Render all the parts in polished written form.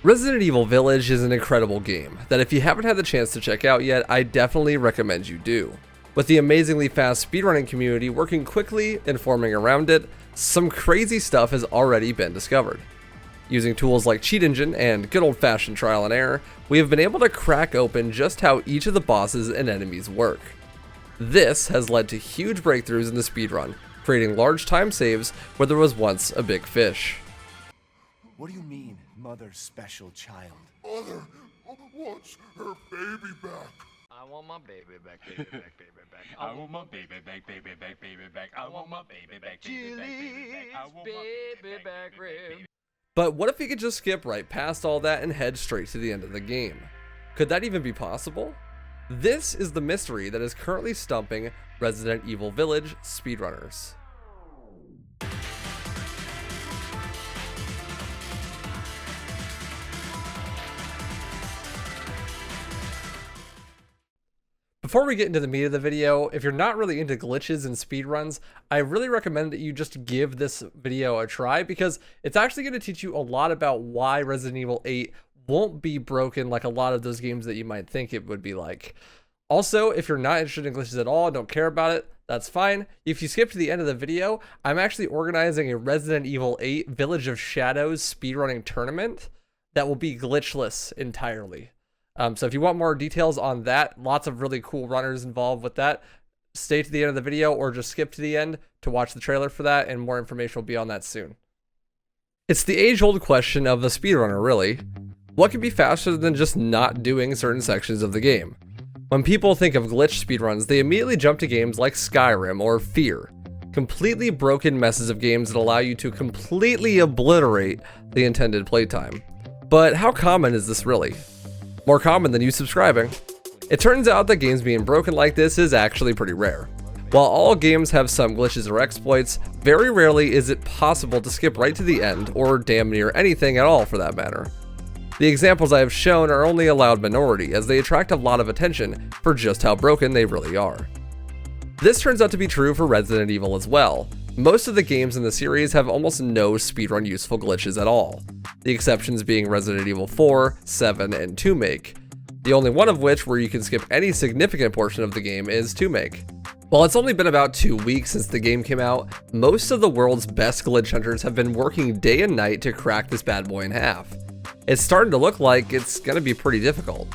Resident Evil Village is an incredible game that if you haven't had the chance to check out yet, I definitely recommend you do. With the amazingly fast speedrunning community working quickly and forming around it, some crazy stuff has already been discovered. Using tools like Cheat Engine and good old-fashioned trial and error, we have been able to crack open just how each of the bosses and enemies work. This has led to huge breakthroughs in the speedrun, creating large time saves where there was once a big fish. What do you mean, mother's special child? Mother wants her baby back. I want my baby back, baby back, baby back. I want my baby back, baby back, baby back. I want my baby back, baby back, baby back. I want my baby back, baby. But what if we could just skip right past all that and head straight to the end of the game? Could that even be possible? This is the mystery that is currently stumping Resident Evil Village speedrunners. Before we get into the meat of the video, if you're not really into glitches and speedruns, I really recommend that you just give this video a try because it's actually going to teach you a lot about why Resident Evil 8 won't be broken like a lot of those games that you might think it would be like. Also, if you're not interested in glitches at all, don't care about it, that's fine. If you skip to the end of the video, I'm actually organizing a Resident Evil 8 Village of Shadows speedrunning tournament that will be glitchless entirely. So if you want more details on that, lots of really cool runners involved with that, stay to the end of the video or just skip to the end to watch the trailer for that, and more information will be on that soon. It's the age-old question of the speedrunner, really. What can be faster than just not doing certain sections of the game? When people think of glitch speedruns, they immediately jump to games like Skyrim or Fear, completely broken messes of games that allow you to completely obliterate the intended playtime. But how common is this really? More common than you subscribing. It turns out that games being broken like this is actually pretty rare. While all games have some glitches or exploits, very rarely is it possible to skip right to the end, or damn near anything at all for that matter. The examples I have shown are only a loud minority, as they attract a lot of attention for just how broken they really are. This turns out to be true for Resident Evil as well. Most of the games in the series have almost no speedrun useful glitches at all, the exceptions being Resident Evil 4, 7, and 2 Make, the only one of which where you can skip any significant portion of the game is 2 Make. While it's only been about 2 weeks since the game came out, most of the world's best glitch hunters have been working day and night to crack this bad boy in half. It's starting to look like it's going to be pretty difficult.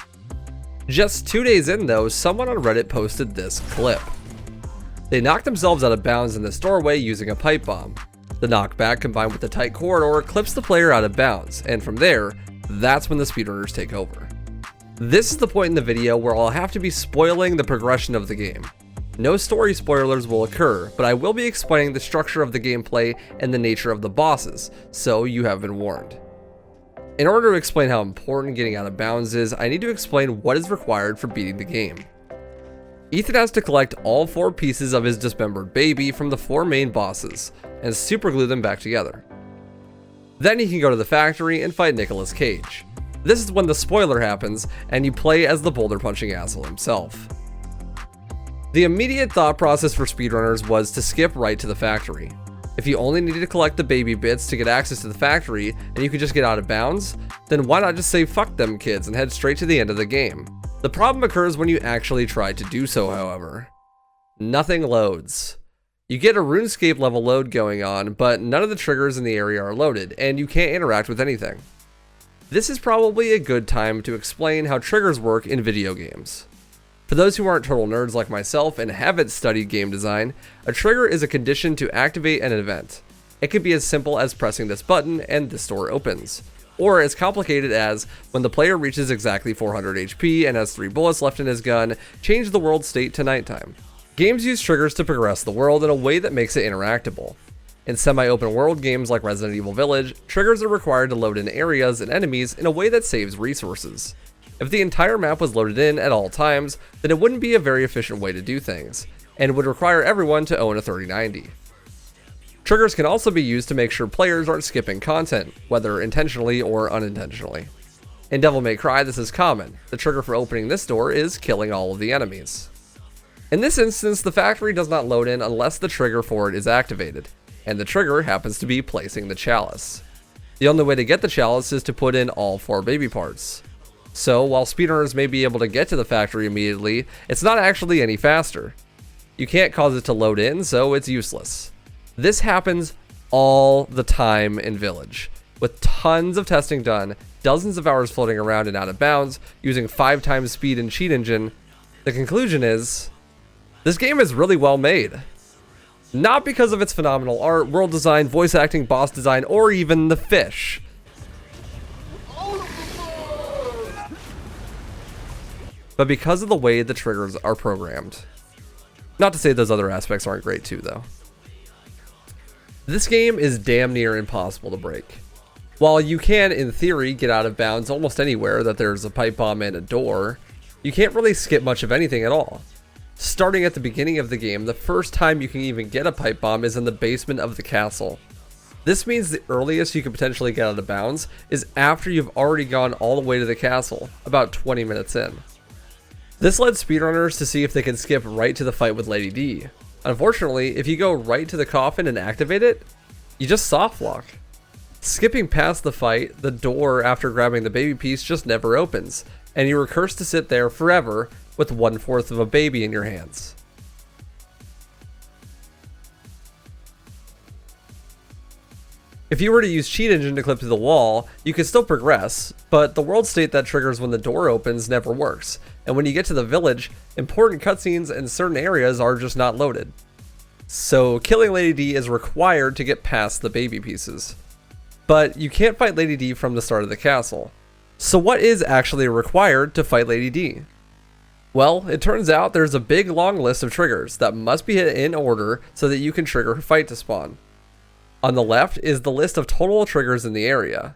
Just 2 days in though, someone on Reddit posted this clip. They knocked themselves out of bounds in this doorway using a pipe bomb. The knockback combined with the tight corridor clips the player out of bounds, and from there, that's when the speedrunners take over. This is the point in the video where I'll have to be spoiling the progression of the game. No story spoilers will occur, but I will be explaining the structure of the gameplay and the nature of the bosses, so you have been warned. In order to explain how important getting out of bounds is, I need to explain what is required for beating the game. Ethan has to collect all 4 pieces of his dismembered baby from the 4 main bosses, and superglue them back together. Then he can go to the factory and fight Nicolas Cage. This is when the spoiler happens, and you play as the boulder punching asshole himself. The immediate thought process for speedrunners was to skip right to the factory. If you only needed to collect the baby bits to get access to the factory, and you could just get out of bounds, then why not just say fuck them kids and head straight to the end of the game? The problem occurs when you actually try to do so, however. Nothing loads. You get a RuneScape level load going on, but none of the triggers in the area are loaded, and you can't interact with anything. This is probably a good time to explain how triggers work in video games. For those who aren't total nerds like myself and haven't studied game design, a trigger is a condition to activate an event. It could be as simple as pressing this button and this door opens, or as complicated as when the player reaches exactly 400 HP and has 3 bullets left in his gun, change the world state to nighttime. Games use triggers to progress the world in a way that makes it interactable. In semi-open world games like Resident Evil Village, triggers are required to load in areas and enemies in a way that saves resources. If the entire map was loaded in at all times, then it wouldn't be a very efficient way to do things, and would require everyone to own a 3090. Triggers can also be used to make sure players aren't skipping content, whether intentionally or unintentionally. In Devil May Cry, this is common. The trigger for opening this door is killing all of the enemies. In this instance, the factory does not load in unless the trigger for it is activated, and the trigger happens to be placing the chalice. The only way to get the chalice is to put in all 4 baby parts. So while speedrunners may be able to get to the factory immediately, it's not actually any faster. You can't cause it to load in, so it's useless. This happens all the time in Village, with tons of testing done, dozens of hours floating around and out of bounds, using 5 times speed and cheat engine. The conclusion is, this game is really well made. Not because of its phenomenal art, world design, voice acting, boss design, or even the fish. But because of the way the triggers are programmed. Not to say those other aspects aren't great too, though. This game is damn near impossible to break. While you can, in theory, get out of bounds almost anywhere that there's a pipe bomb and a door, you can't really skip much of anything at all. Starting at the beginning of the game, the first time you can even get a pipe bomb is in the basement of the castle. This means the earliest you can potentially get out of bounds is after you've already gone all the way to the castle, about 20 minutes in. This led speedrunners to see if they could skip right to the fight with Lady D. Unfortunately, if you go right to the coffin and activate it, you just soft lock. Skipping past the fight, the door after grabbing the baby piece just never opens, and you are cursed to sit there forever with 1/4 of a baby in your hands. If you were to use cheat engine to clip through the wall, you could still progress, but the world state that triggers when the door opens never works, and when you get to the village, important cutscenes in certain areas are just not loaded. So killing Lady D is required to get past the baby pieces. But you can't fight Lady D from the start of the castle. So what is actually required to fight Lady D? Well, it turns out there's a big long list of triggers that must be hit in order so that you can trigger her fight to spawn. On the left is the list of total triggers in the area.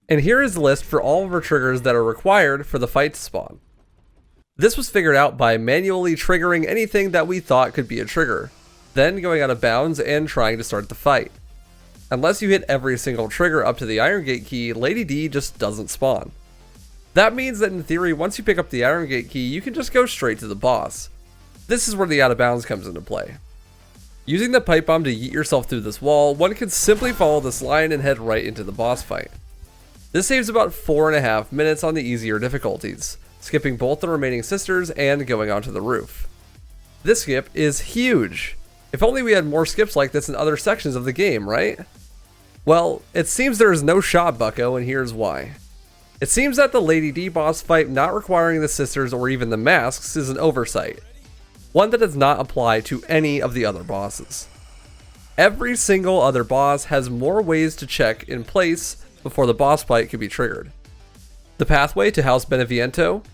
And here is the list for all of her triggers that are required for the fight to spawn. This was figured out by manually triggering anything that we thought could be a trigger, then going out of bounds and trying to start the fight. Unless you hit every single trigger up to the Iron Gate key, Lady D just doesn't spawn. That means that in theory, once you pick up the Iron Gate key, you can just go straight to the boss. This is where the out of bounds comes into play. Using the pipe bomb to yeet yourself through this wall, one can simply follow this line and head right into the boss fight. This saves about 4.5 minutes on the easier difficulties, skipping both the remaining sisters and going onto the roof. This skip is huge. If only we had more skips like this in other sections of the game, right? Well, it seems there is no shot, bucko, and here's why. It seems that the Lady D boss fight not requiring the sisters or even the masks is an oversight. One that does not apply to any of the other bosses. Every single other boss has more ways to check in place before the boss fight can be triggered. The pathway to House Beneviento,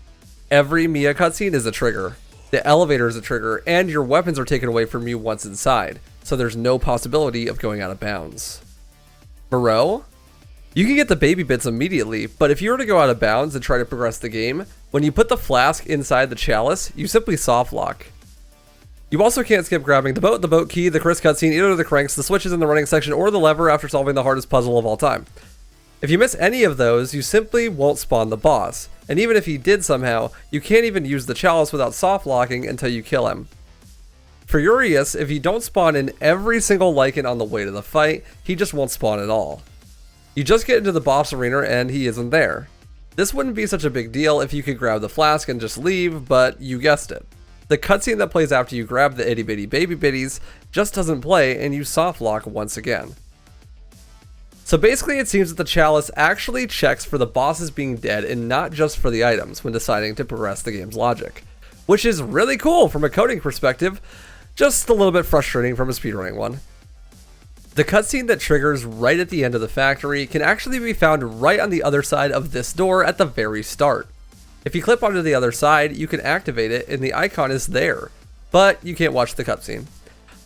every Mia cutscene is a trigger, the elevator is a trigger, and your weapons are taken away from you once inside, so there's no possibility of going out of bounds. Moreau? You can get the baby bits immediately, but if you were to go out of bounds and try to progress the game, when you put the flask inside the chalice, you simply soft lock. You also can't skip grabbing the boat key, the Chris cutscene, either of the cranks, the switches in the running section, or the lever after solving the hardest puzzle of all time. If you miss any of those, you simply won't spawn the boss, and even if he did somehow, you can't even use the chalice without soft locking until you kill him. Furious, if you don't spawn in every single lichen on the way to the fight, he just won't spawn at all. You just get into the boss arena and he isn't there. This wouldn't be such a big deal if you could grab the flask and just leave, but you guessed it. The cutscene that plays after you grab the itty bitty baby bitties just doesn't play and you soft lock once again. So basically it seems that the chalice actually checks for the bosses being dead and not just for the items when deciding to progress the game's logic. Which is really cool from a coding perspective, just a little bit frustrating from a speedrunning one. The cutscene that triggers right at the end of the factory can actually be found right on the other side of this door at the very start. If you clip onto the other side, you can activate it and the icon is there, but you can't watch the cutscene.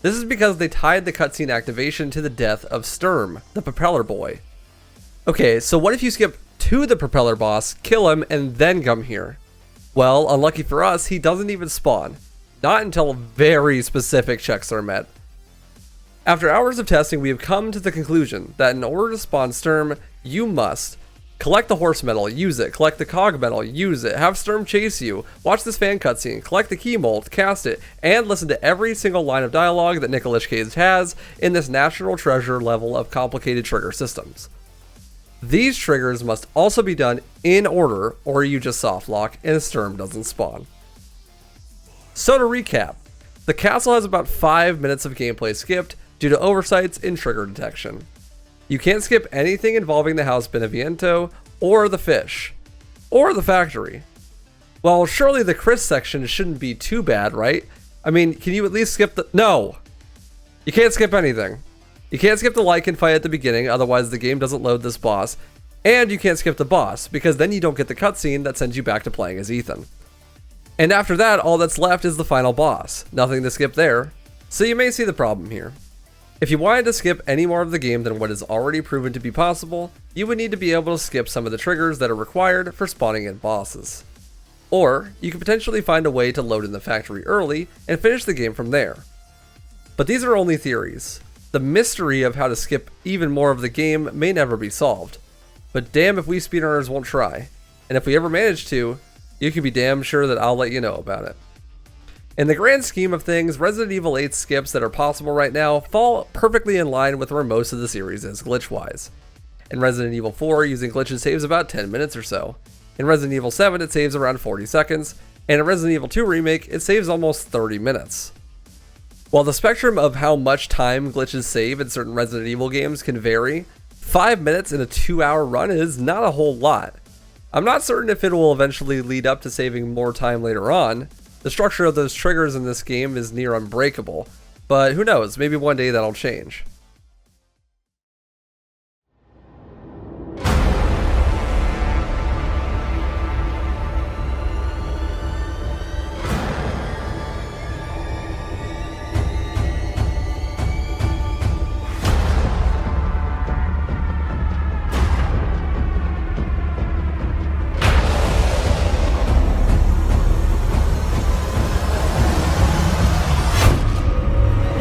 This is because they tied the cutscene activation to the death of Sturm, the propeller boy. Okay, so what if you skip to the propeller boss, kill him, and then come here? Well, unlucky for us, he doesn't even spawn. Not until very specific checks are met. After hours of testing, we have come to the conclusion that in order to spawn Sturm, you must Collect the horse medal, use it. Collect the cog medal, use it. Have Sturm chase you. Watch this fan cutscene. Collect the key mold, cast it, and listen to every single line of dialogue that Nicolas Cage has in this national treasure level of complicated trigger systems. These triggers must also be done in order, or you just soft lock and Sturm doesn't spawn. So to recap, the castle has about 5 minutes of gameplay skipped due to oversights in trigger detection. You can't skip anything involving the house Beneviento, or the fish, or the factory. Well, surely the Chris section shouldn't be too bad, right? I mean, can you at least skip the... No! You can't skip anything. You can't skip the Lycan fight at the beginning, otherwise the game doesn't load this boss. And you can't skip the boss, because then you don't get the cutscene that sends you back to playing as Ethan. And after that, all that's left is the final boss. Nothing to skip there. So you may see the problem here. If you wanted to skip any more of the game than what is already proven to be possible, you would need to be able to skip some of the triggers that are required for spawning in bosses. Or, you could potentially find a way to load in the factory early and finish the game from there. But these are only theories. The mystery of how to skip even more of the game may never be solved. But damn if we speedrunners won't try. And if we ever manage to, you can be damn sure that I'll let you know about it. In the grand scheme of things, Resident Evil 8 skips that are possible right now fall perfectly in line with where most of the series is glitch-wise. In Resident Evil 4, using glitches saves about 10 minutes or so. In Resident Evil 7, it saves around 40 seconds, and in Resident Evil 2 Remake, it saves almost 30 minutes. While the spectrum of how much time glitches save in certain Resident Evil games can vary, 5 minutes in a 2-hour run is not a whole lot. I'm not certain if it will eventually lead up to saving more time later on. The structure of those triggers in this game is near unbreakable, but who knows, maybe one day that'll change.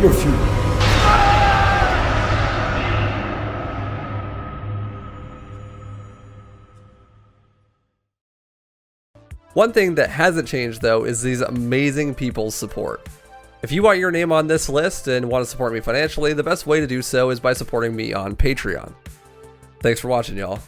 Your funeral. One thing that hasn't changed though is these amazing people's support. If you want your name on this list and want to support me financially, the best way to do so is by supporting me on Patreon. Thanks for watching, y'all.